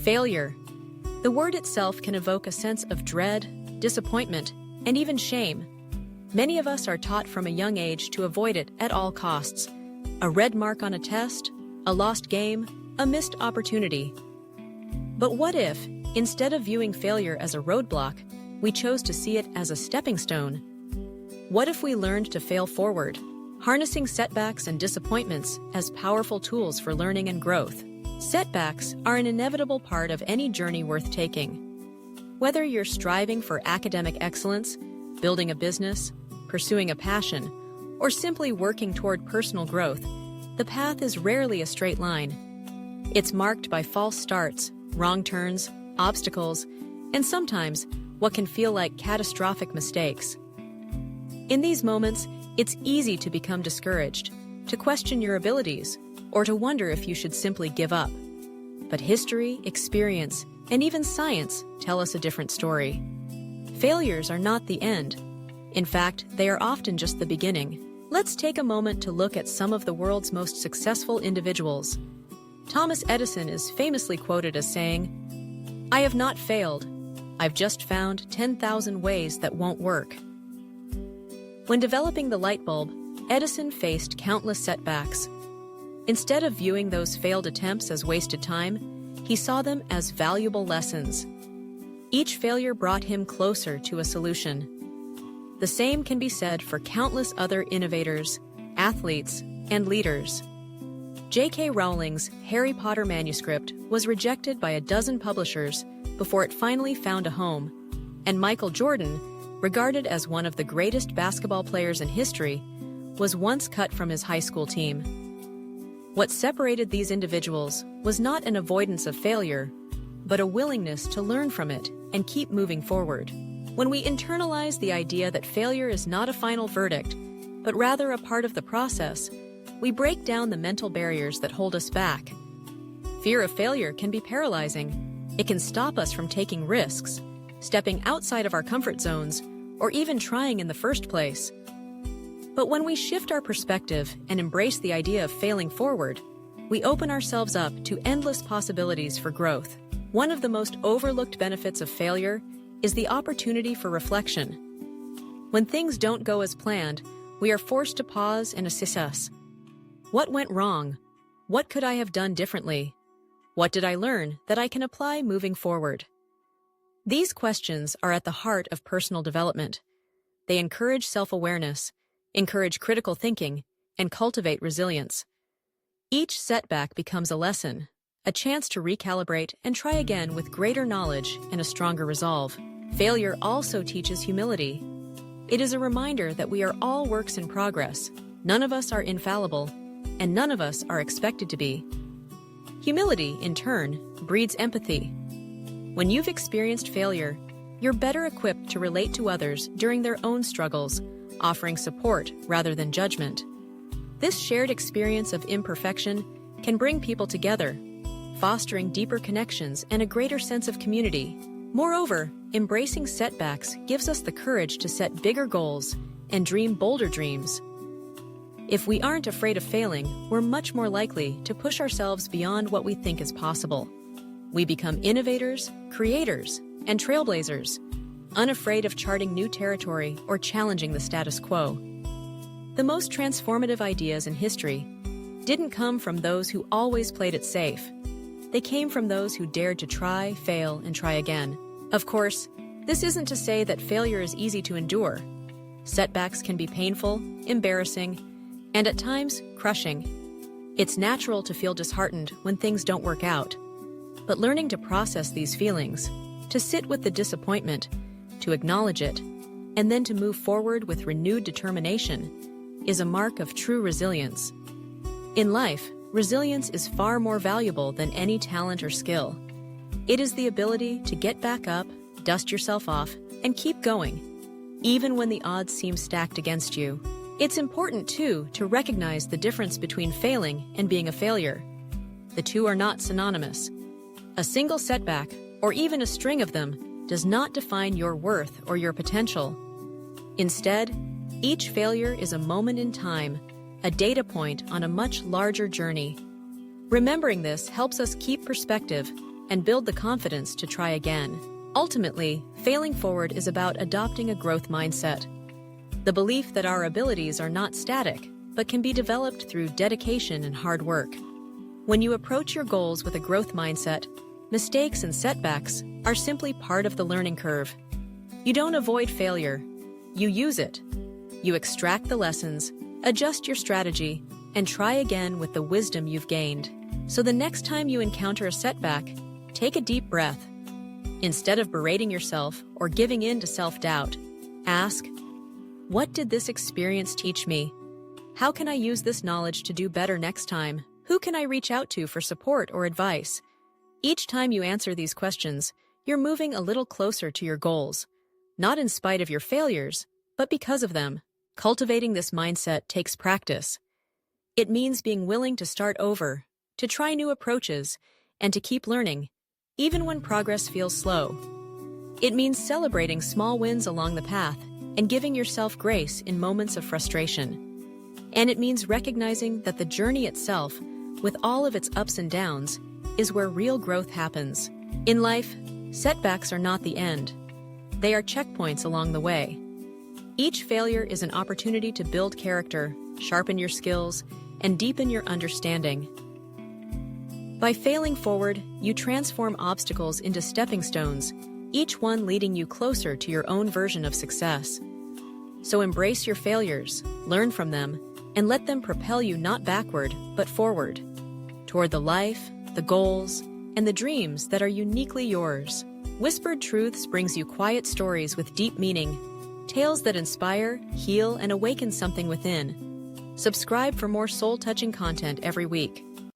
Failure. The word itself can evoke a sense of dread, disappointment, and even shame. Many of us are taught from a young age to avoid it at all costs. A red mark on a test, a lost game, a missed opportunity. But what if, instead of viewing failure as a roadblock, we chose to see it as a stepping stone? What if we learned to fail forward, harnessing setbacks and disappointments as powerful tools for learning and growth? Setbacks are an inevitable part of any journey worth taking. Whether you're striving for academic excellence, building a business, pursuing a passion, or simply working toward personal growth, the path is rarely a straight line. It's marked by false starts, wrong turns, obstacles, and sometimes what can feel like catastrophic mistakes. In these moments, it's easy to become discouraged, to question your abilities, or to wonder if you should simply give up. But history, experience, and even science tell us a different story. Failures are not the end. In fact, they are often just the beginning. Let's take a moment to look at some of the world's most successful individuals. Thomas Edison is famously quoted as saying, "I have not failed. I've just found 10,000 ways that won't work." When developing the light bulb, Edison faced countless setbacks. Instead of viewing those failed attempts as wasted time, he saw them as valuable lessons. Each failure brought him closer to a solution. The same can be said for countless other innovators, athletes, and leaders. J.K. Rowling's Harry Potter manuscript was rejected by a dozen publishers before it finally found a home, and Michael Jordan, regarded as one of the greatest basketball players in history, was once cut from his high school team. What separated these individuals was not an avoidance of failure, but a willingness to learn from it and keep moving forward. When we internalize the idea that failure is not a final verdict, but rather a part of the process, we break down the mental barriers that hold us back. Fear of failure can be paralyzing. It can stop us from taking risks, stepping outside of our comfort zones, or even trying in the first place. But when we shift our perspective and embrace the idea of failing forward, we open ourselves up to endless possibilities for growth. One of the most overlooked benefits of failure is the opportunity for reflection. When things don't go as planned, we are forced to pause and assess. What went wrong? What could I have done differently? What did I learn that I can apply moving forward? These questions are at the heart of personal development. They encourage self-awareness, encourage critical thinking, and cultivate resilience. Each setback becomes a lesson, a chance to recalibrate and try again with greater knowledge and a stronger resolve. Failure also teaches humility. It is a reminder that we are all works in progress. None of us are infallible, and none of us are expected to be. Humility, in turn, breeds empathy. When you've experienced failure, you're better equipped to relate to others during their own struggles, offering support rather than judgment. This shared experience of imperfection can bring people together, fostering deeper connections and a greater sense of community. Moreover, embracing setbacks gives us the courage to set bigger goals and dream bolder dreams. If we aren't afraid of failing, we're much more likely to push ourselves beyond what we think is possible. We become innovators, creators, and trailblazers, unafraid of charting new territory or challenging the status quo. The most transformative ideas in history didn't come from those who always played it safe. They came from those who dared to try, fail, and try again. Of course, this isn't to say that failure is easy to endure. Setbacks can be painful, embarrassing, and at times, crushing. It's natural to feel disheartened when things don't work out. But learning to process these feelings, to sit with the disappointment, to acknowledge it, and then to move forward with renewed determination, is a mark of true resilience. In life, resilience is far more valuable than any talent or skill. It is the ability to get back up, dust yourself off, and keep going, even when the odds seem stacked against you. It's important, too, to recognize the difference between failing and being a failure. The two are not synonymous. A single setback, or even a string of them, does not define your worth or your potential. Instead, each failure is a moment in time, a data point on a much larger journey. Remembering this helps us keep perspective and build the confidence to try again. Ultimately, failing forward is about adopting a growth mindset. The belief that our abilities are not static, but can be developed through dedication and hard work. When you approach your goals with a growth mindset, mistakes and setbacks are simply part of the learning curve. You don't avoid failure, you use it. You extract the lessons, adjust your strategy, and try again with the wisdom you've gained. So the next time you encounter a setback, take a deep breath. Instead of berating yourself or giving in to self-doubt, ask, what did this experience teach me? How can I use this knowledge to do better next time? Who can I reach out to for support or advice? Each time you answer these questions, you're moving a little closer to your goals, not in spite of your failures, but because of them. Cultivating this mindset takes practice. It means being willing to start over, to try new approaches, and to keep learning, even when progress feels slow. It means celebrating small wins along the path and giving yourself grace in moments of frustration. And it means recognizing that the journey itself, with all of its ups and downs, is where real growth happens. In life, setbacks are not the end. They are checkpoints along the way. Each failure is an opportunity to build character, sharpen your skills, and deepen your understanding. By failing forward, you transform obstacles into stepping stones, each one leading you closer to your own version of success. So embrace your failures, learn from them, and let them propel you not backward, but forward, toward the life, the goals, and the dreams that are uniquely yours. Whispered Truths brings you quiet stories with deep meaning, tales that inspire, heal, and awaken something within. Subscribe for more soul-touching content every week.